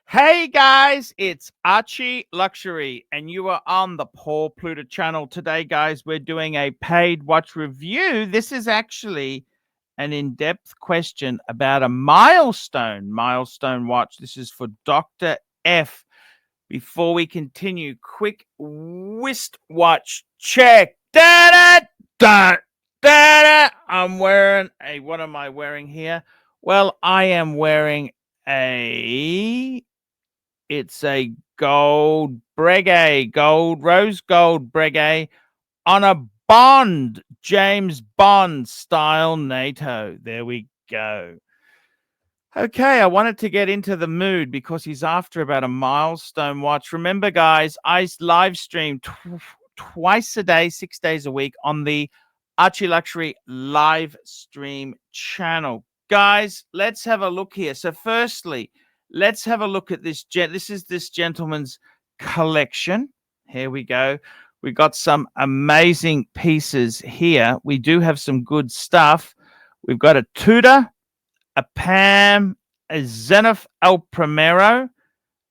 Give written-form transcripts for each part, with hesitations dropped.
Hey guys, it's Archie Luxury, and you are on the Paul Pluta channel. Today, guys, we're doing a paid watch review. This is actually an in-depth question about a milestone watch. This is for Dr. F. Before we continue, quick wristwatch check. Da da da da. I'm wearing a. What am I wearing here? Well, I am wearing a. It's a gold Breguet, rose gold Breguet on a Bond, James Bond style NATO. There we go. Okay, I wanted to get into the mood because he's after about a milestone watch. Remember, guys, I live stream twice a day, 6 days a week on the ArchieLuxury live stream channel. Guys, let's have a look here. So firstly, let's have a look at this. This is this gentleman's collection. Here we go. We got some amazing pieces here. We do have some good stuff. We've got a Tudor, a Pam, a Zenith El Primero.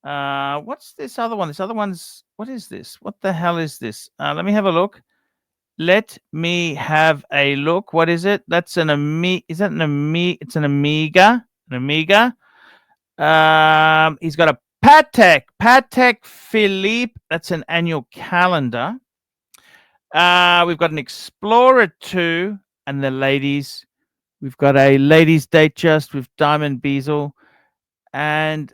What's this other one? This other one's, what is this? What the hell is this? Let me have a look. Let me have a look. What is it? That's an Amiga. Is that an Amiga? It's an Amiga. An Amiga. He's got a Patek Philippe. That's an annual calendar. We've got an Explorer 2 and the ladies. We've got a ladies' Datejust with diamond bezel, and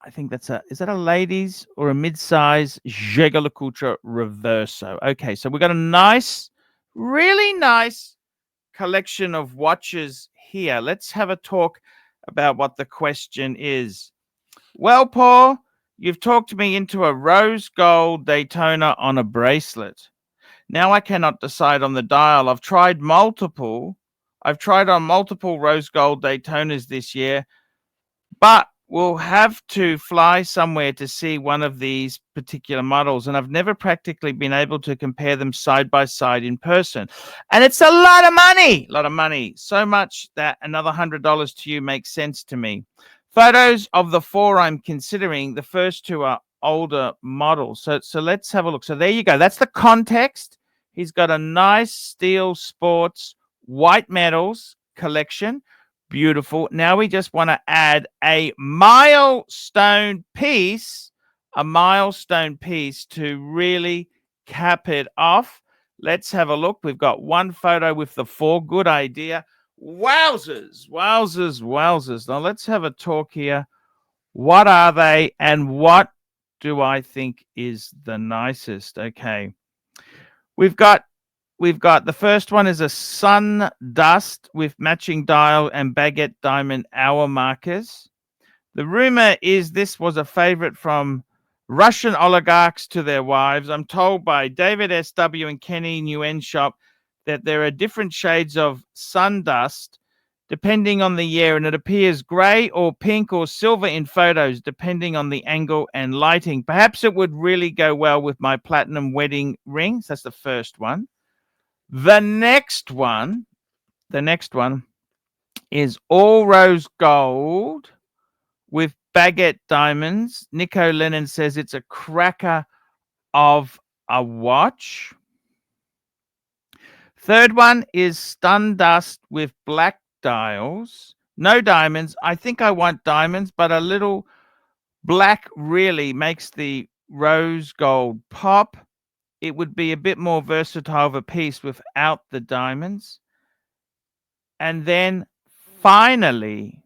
I think that's is that a ladies or a mid-size Jaeger-LeCoultre Reverso? Okay, so we've got a nice, really nice collection of watches here. Let's have a talk about what the question is. Well, Paul, you've talked me into a rose gold Daytona on a bracelet. Now I cannot decide on the dial. I've tried on multiple rose gold Daytonas this year, but we'll have to fly somewhere to see one of these particular models, and I've never practically been able to compare them side by side in person. And it's a lot of money, so much that another $100 to you makes sense to me. Photos of the four I'm considering, the first two are older models. So let's have a look. So there you go. That's the context. He's got a nice steel sports white metals collection. Beautiful. Now we just want to add a milestone piece to really cap it off. Let's have a look. We've got one photo with the four. Good idea. Wowzers. Now let's have a talk here. What are they and what do I think is the nicest? Okay. We've got the first one is a sun dust with matching dial and baguette diamond hour markers. The rumor is this was a favorite from Russian oligarchs to their wives. I'm told by David S.W. and Kenny Nguyen Shop that there are different shades of sun dust depending on the year, and it appears gray or pink or silver in photos depending on the angle and lighting. Perhaps it would really go well with my platinum wedding rings. That's the first one. The next one is all rose gold with baguette diamonds. Nico Lennon says it's a cracker of a watch. Third one is stun dust with black dials. No diamonds. I think I want diamonds, but a little black really makes the rose gold pop. It would be a bit more versatile of a piece without the diamonds. And then finally,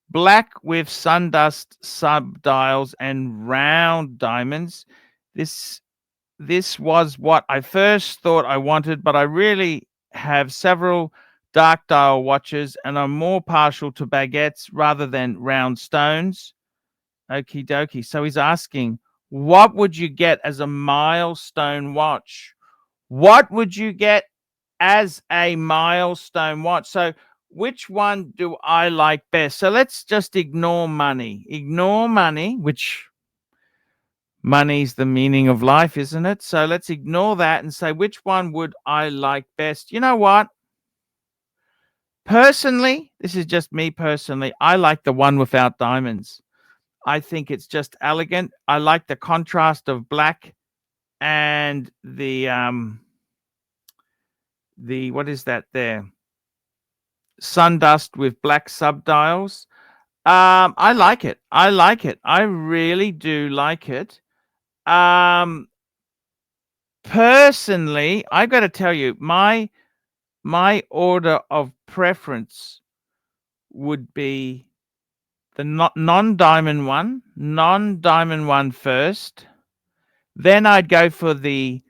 black with sundust sub dials and round diamonds. This was what I first thought I wanted, but I really have several dark dial watches and I'm more partial to baguettes rather than round stones. Okie dokie. So he's asking, what would you get as a milestone watch? What would you get as a milestone watch? So which one do I like best? So let's just ignore money. Which money's the meaning of life, isn't it? So let's ignore that and say, which one would I like best? You know what? Personally, this is just me personally. I like the one without diamonds. I think it's just elegant. I like the contrast of black and the what is that there? Sundust with black subdials. I like it. I like it. I really do like it. Personally, I got to tell you, my order of preference would be the non-diamond one first. Then I'd go for the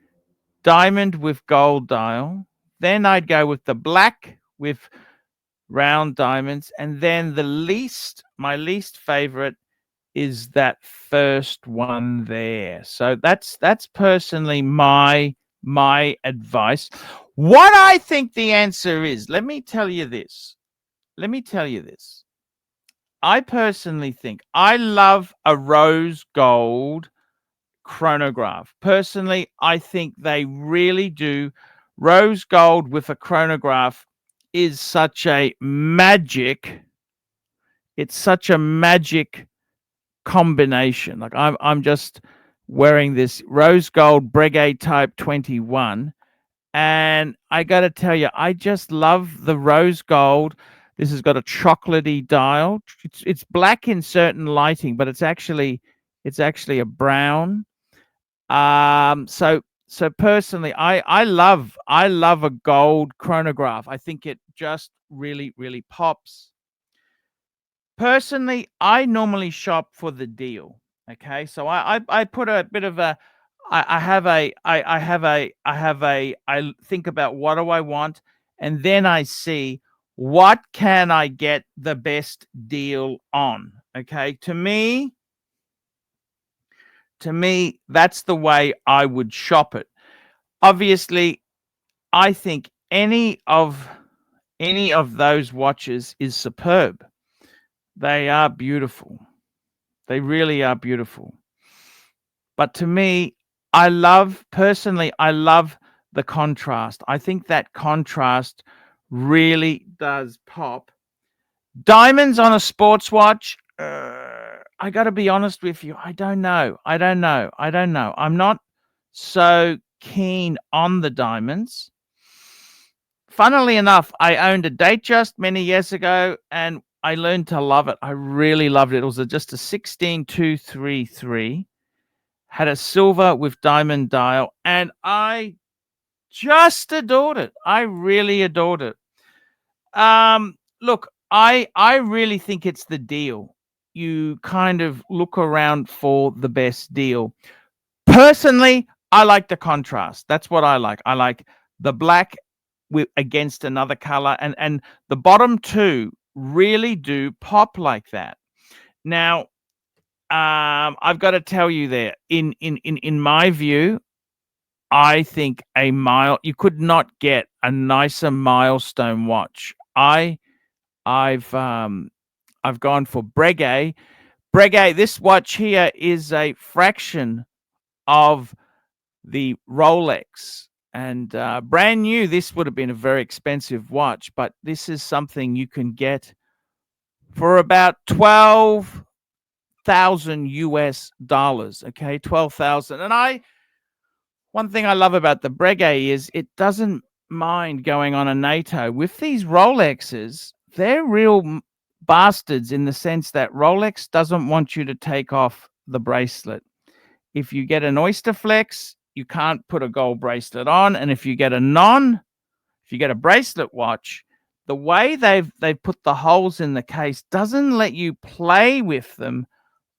diamond with gold dial. Then I'd go with the black with round diamonds, and then my least favorite is that first one there. So that's personally my advice. What I think the answer is, let me tell you this. I personally think I love a rose gold chronograph. Personally, I think they really do. Rose gold with a chronograph is such a magic. It's such a magic combination. Like I'm just wearing this rose gold Breguet Type 21, and I got to tell you, I just love the rose gold. This has got a chocolatey dial. It's black in certain lighting, but it's actually a brown. So personally, I love a gold chronograph. I think it just really pops. Personally, I normally shop for the deal. Okay, so I put a bit of a I have a I think about what do I want, and then I see what can I get the best deal on. Okay, to me, that's the way I would shop it. Obviously, I think any of those watches is superb. They are beautiful. They really are beautiful. But to me, I love the contrast. I think that contrast really does pop. Diamonds on a sports watch, I got to be honest with you, I don't know. I'm not so keen on the diamonds. Funnily enough, I owned a Datejust many years ago, and I learned to love it. I really loved it. It was just a 16233, had a silver with diamond dial, and I just adored it. I really adored it. Look, I really think it's the deal. You kind of look around for the best deal. Personally, I like the contrast. That's what I like. I like the black against another color, and the bottom two really do pop like that. Now, I've got to tell you there, in my view, I think you could not get a nicer milestone watch. I've gone for Breguet. This watch here is a fraction of the Rolex, and brand new, this would have been a very expensive watch, but this is something you can get for about 12,000 US dollars. Okay, 12,000. And one thing I love about the Breguet is it doesn't mind going on a NATO. With these Rolexes, they're real bastards in the sense that Rolex doesn't want you to take off the bracelet. If you get an Oyster Flex, you can't put a gold bracelet on, and if you get a bracelet watch, the way they've put the holes in the case doesn't let you play with them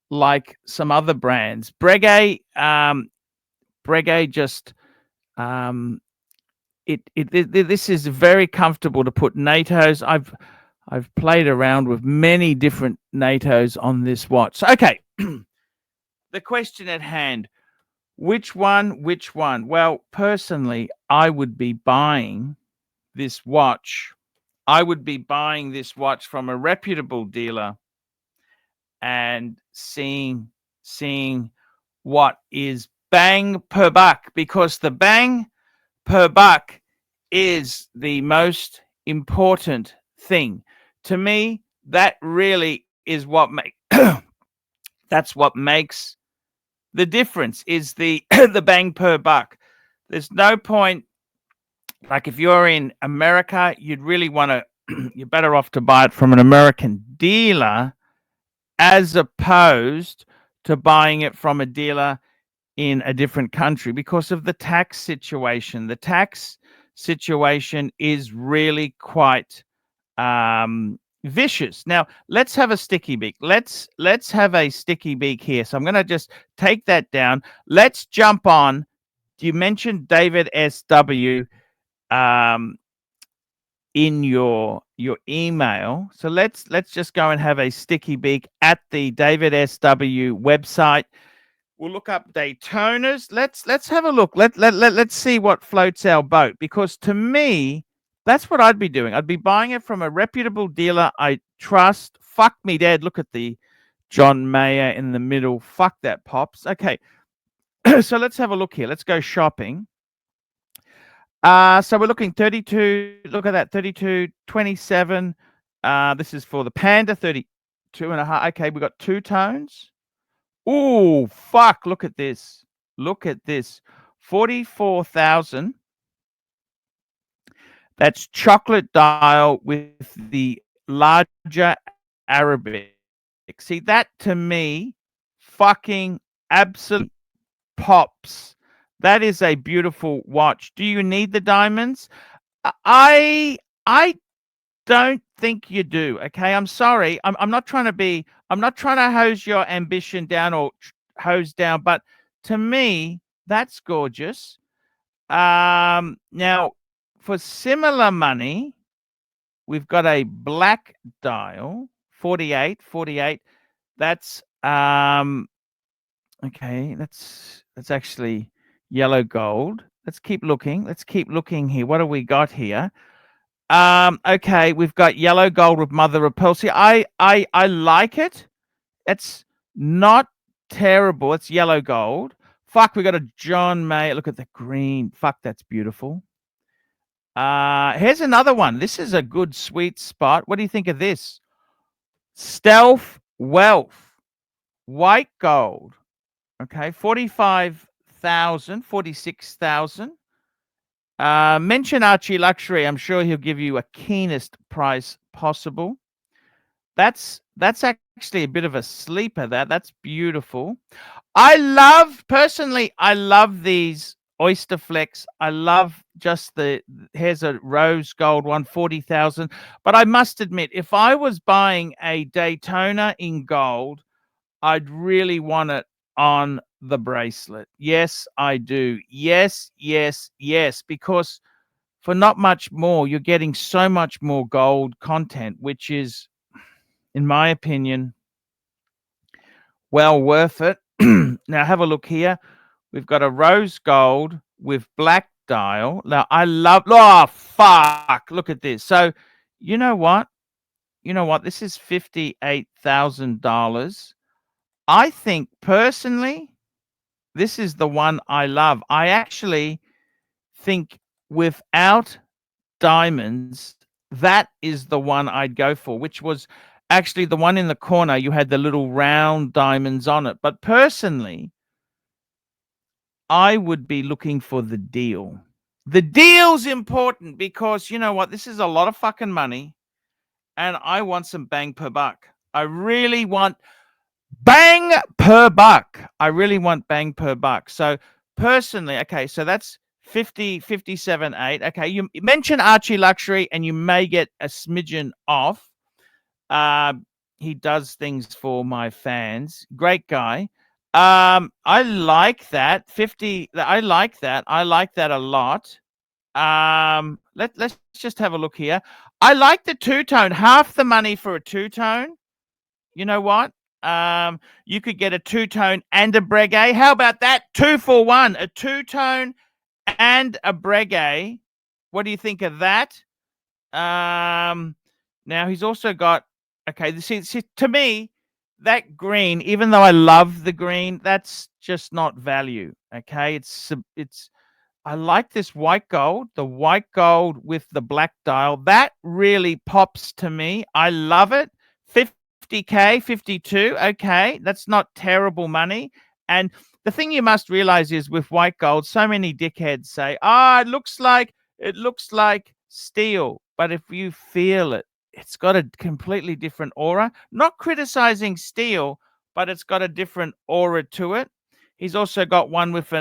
like some other brands. Breguet just this is very comfortable to put NATOs. I've played around with many different NATOs on this watch. So, okay, the question at hand: which one? Well, personally, I would be buying this watch. I would be buying this watch from a reputable dealer and seeing what is bang per buck, because the bang per buck is the most important thing. To me, that really is what That's what makes the difference, is the the bang per buck. There's no point, like if you're in America, you'd really want to you're better off to buy it from an American dealer as opposed to buying it from a dealer in a different country because of the tax situation. The tax situation is really quite vicious. Now, let's have a sticky beak. Let's have a sticky beak here. So I'm going to just take that down. Let's jump on. You mentioned David SW in your email. So let's just go and have a sticky beak at the David SW website. We'll look up Daytonas. Let's have a look. Let's see what floats our boat, because to me, that's what I'd be doing. I'd be buying it from a reputable dealer I trust. Fuck me, Dad. Look at the John Mayer in the middle. Fuck, that pops. Okay. So let's have a look here. Let's go shopping. So we're looking 32. Look at that, 32.27. This is for the Panda, 32.5. Okay, we got two tones. Oh, fuck. Look at this. Look at this. 44,000. That's chocolate dial with the larger Arabic. See, that to me fucking absolutely pops. That is a beautiful watch. Do you need the diamonds? I don't think you do. Okay, I'm sorry. I'm not trying to hose your ambition down or hose down, but to me, that's gorgeous. Now for similar money, we've got a black dial, 48. That's okay. That's actually yellow gold. Let's keep looking. Here. What do we got here? Okay, we've got yellow gold with mother of pearl. See, I like it. It's not terrible. It's yellow gold. Fuck, we got a John May. Look at the green. Fuck, that's beautiful. Here's another one. This is a good sweet spot. What do you think of this? Stealth Wealth, white gold. Okay, 45,000, 46,000. Mention ArchieLuxury. I'm sure he'll give you a keenest price possible. That's actually a bit of a sleeper. That's beautiful. I love these Oyster Flex. I love just here's a rose gold one, 40,000. But I must admit, if I was buying a Daytona in gold, I'd really want it on the bracelet. Yes, I do. Yes, because for not much more, you're getting so much more gold content, which is, in my opinion, well worth it. Now have a look here. We've got a rose gold with black dial. Now I love, oh fuck, look at this. So you know what? This is $58,000. I think personally, this is the one I love. I actually think without diamonds, that is the one I'd go for, which was actually the one in the corner. You had the little round diamonds on it. But personally, I would be looking for the deal. The deal's important because you know what? This is a lot of fucking money and I want some bang per buck. I really want bang per buck. So personally, okay, so that's 57.8. Okay, you mentioned ArchieLuxury and you may get a smidgen off. He does things for my fans. Great guy. I like that. 50. I like that a lot. Let's just have a look here. I like the two-tone. Half the money for a two-tone. You know what? You could get a two-tone and a breguet. How about that? 2 for 1. A two-tone and a breguet. What do you think of that? Now he's also got, okay, see, to me, that green, even though I love the green, that's just not value. Okay, it's I like this white gold, the white gold with the black dial. That really pops to me. I love it. 50K, 52. Okay, that's not terrible money. And the thing you must realize is with white gold, so many dickheads say, it looks like steel. But if you feel it, it's got a completely different aura. Not criticizing steel, but it's got a different aura to it. He's also got one with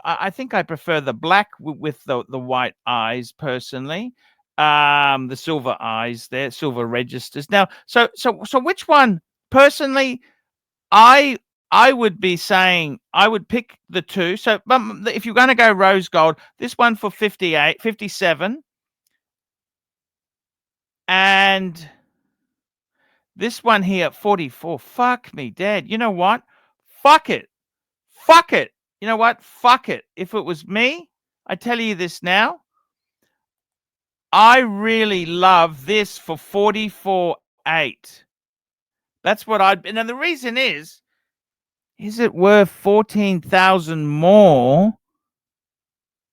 I think I prefer the black with the white eyes personally. The silver eyes there, silver registers. Now, so which one personally? I would be saying I would pick the two. So if you're going to go rose gold, this one for 58, 57, and this one here at 44. Fuck me, Dad. You know what? Fuck it. Fuck it. You know what? Fuck it. If it was me, I tell you this now, I really love this for 44.8. That's what I'd. And the reason is it worth 14,000 more?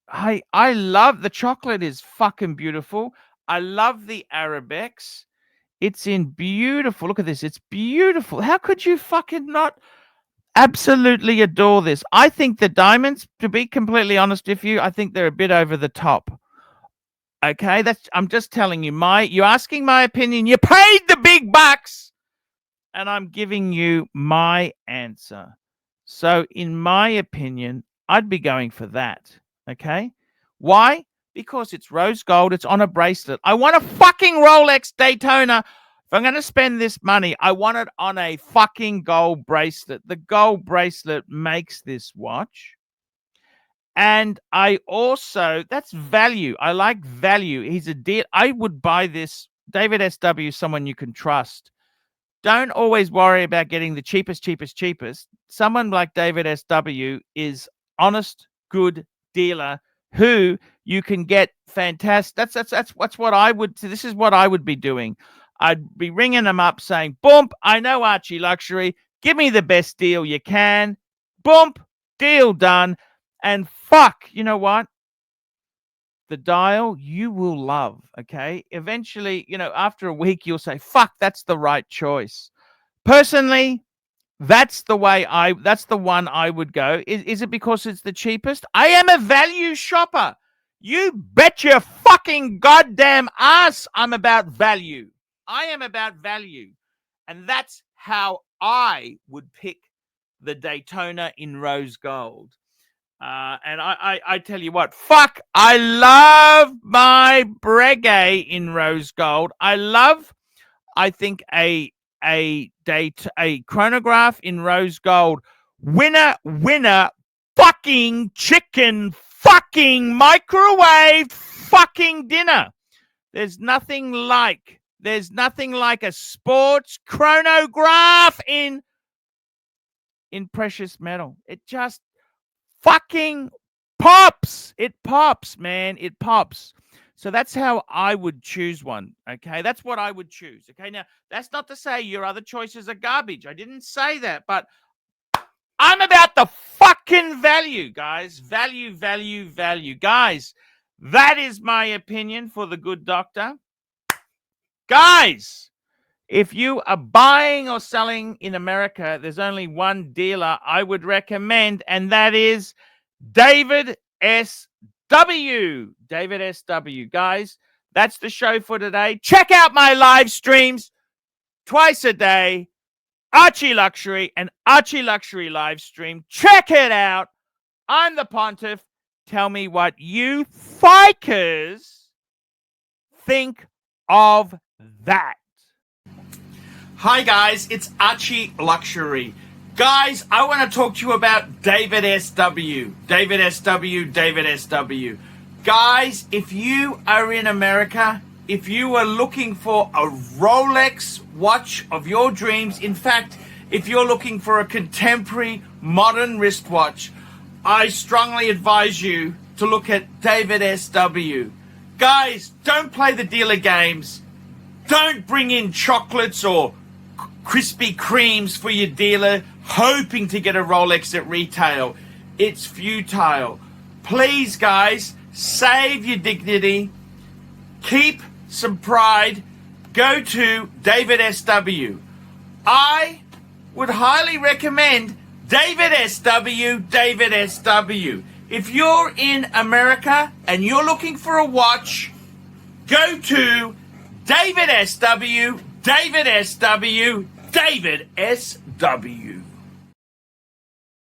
I love the chocolate is fucking beautiful. I love the Arabex. It's in beautiful. Look at this. It's beautiful. How could you fucking not absolutely adore this? I think the diamonds, to be completely honest with you, I think they're a bit over the top. Okay, I'm just telling you you're asking my opinion. You paid the big bucks, and I'm giving you my answer. So, in my opinion, I'd be going for that. Okay, why? Because it's rose gold. It's on a bracelet. I want a fucking Rolex Daytona. If I'm going to spend this money, I want it on a fucking gold bracelet. The gold bracelet makes this watch. And I also, that's value. I like value. He's a deal. I would buy this. David SW, someone you can trust. Don't always worry about getting the cheapest. Someone like David SW is honest, good dealer who you can get fantastic. That's what I would. This is what I would be doing. I'd be ringing them up saying, "Boom, I know ArchieLuxury. Give me the best deal you can. Boom, deal done." And fuck, you know what? The dial you will love, okay? Eventually, after a week, you'll say, fuck, that's the right choice. Personally, that's the one I would go. Is it because it's the cheapest? I am a value shopper. You bet your fucking goddamn ass I'm about value. I am about value. And that's how I would pick the Daytona in rose gold. And I tell you what, fuck, I love my Breguet in rose gold. I think a chronograph in rose gold. Winner, fucking chicken, fucking microwave, fucking dinner. There's nothing like a sports chronograph in precious metal. It just fucking pops. It pops, man. It pops. So that's how I would choose one. Okay. That's what I would choose. Okay. Now, that's not to say your other choices are garbage. I didn't say that, but I'm about the fucking value, guys. Value. Guys, that is my opinion for the good doctor. Guys, if you are buying or selling in America, there's only one dealer I would recommend, and that is David SW. David SW. Guys, that's the show for today. Check out my live streams twice a day. ArchieLuxury and ArchieLuxury live stream. Check it out. I'm the Pontiff. Tell me what you fikers think of that. Hi guys, it's ArchieLuxury. Guys, I want to talk to you about David SW. David SW. Guys, if you are in America, if you are looking for a Rolex watch of your dreams, in fact, if you're looking for a contemporary modern wristwatch, I strongly advise you to look at David SW. Guys, don't play the dealer games. Don't bring in chocolates or Krispy Kremes for your dealer, hoping to get a Rolex at retail. It's futile. Please, guys, save your dignity. Keep some pride. Go to David SW. I would highly recommend David SW, David SW. If you're in America and you're looking for a watch, go to David SW, David SW, David SW.